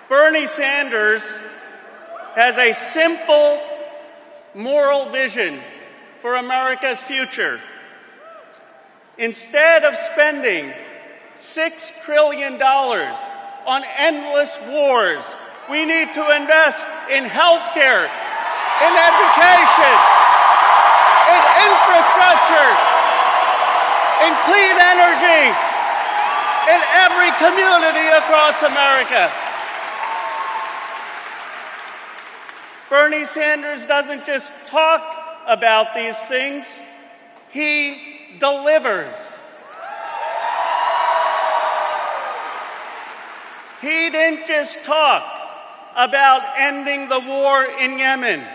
Bernie Sanders has a simple moral vision for America's future. Instead of spending $6 trillion on endless wars, we need to invest in health care, in education, in infrastructure, in clean energy, in every community across America. Bernie Sanders doesn't just talk about these things, he delivers. He didn't just talk about ending the war in Yemen.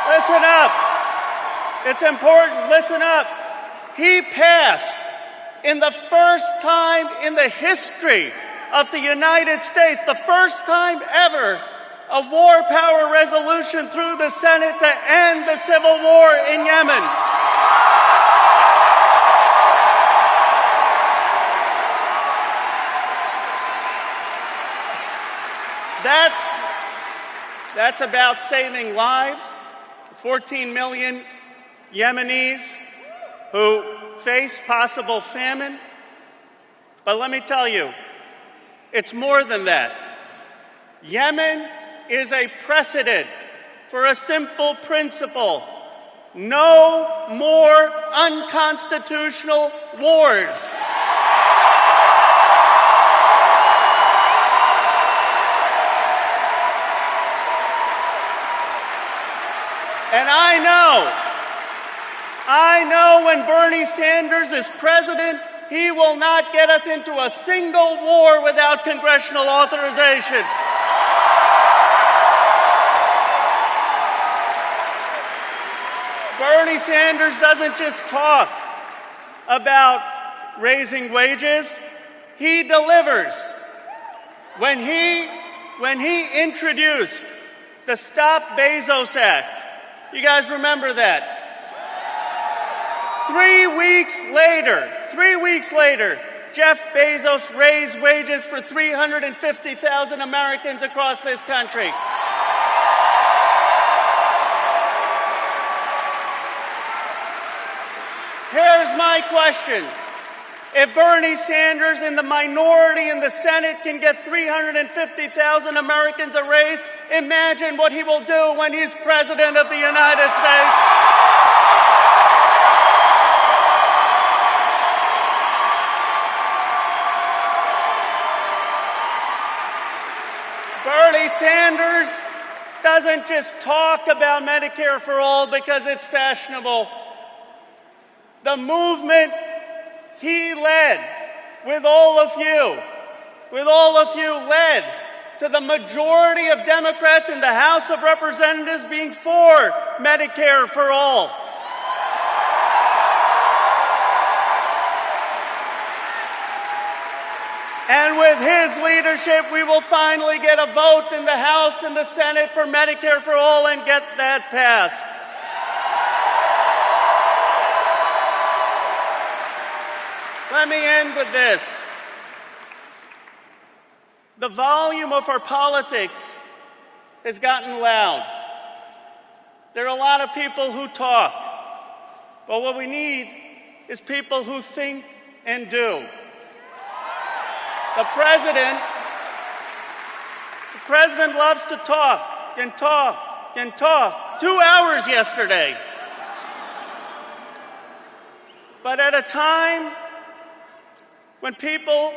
Listen up. It's important. Listen up. He passed, in the first time in the history of the United States, the first time ever, a war power resolution through the Senate to end the civil war in Yemen. That's about saving lives. 14 million Yemenis who face possible famine. But let me tell you, it's more than that. Yemen is a precedent for a simple principle: no more unconstitutional wars. And I know when Bernie Sanders is president, he will not get us into a single war without congressional authorization. Bernie Sanders doesn't just talk about raising wages, he delivers. When he introduced the Stop Bezos Act, you guys remember that? 3 weeks later, Jeff Bezos raised wages for 350,000 Americans across this country. Here's my question. If Bernie Sanders in the minority in the Senate can get 350,000 Americans a raise, imagine what he will do when he's president of the United States. Bernie Sanders doesn't just talk about Medicare for all because it's fashionable. The movement he led with all of you led to the majority of Democrats in the House of Representatives being for Medicare for all. And with his leadership, we will finally get a vote in the House and the Senate for Medicare for all and get that passed. Let me end with this. The volume of our politics has gotten loud. There are a lot of people who talk, but what we need is people who think and do. The president loves to talk and talk and talk. 2 hours yesterday. But at a time when people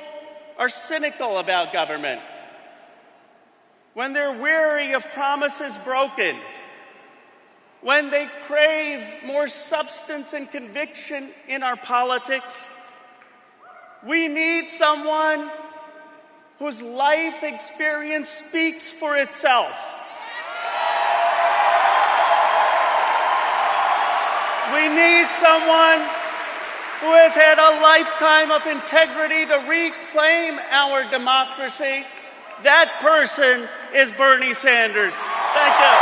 are cynical about government, when they're weary of promises broken, when they crave more substance and conviction in our politics, we need someone whose life experience speaks for itself. We need someone who has had a lifetime of integrity to reclaim our democracy. That person is Bernie Sanders. Thank you.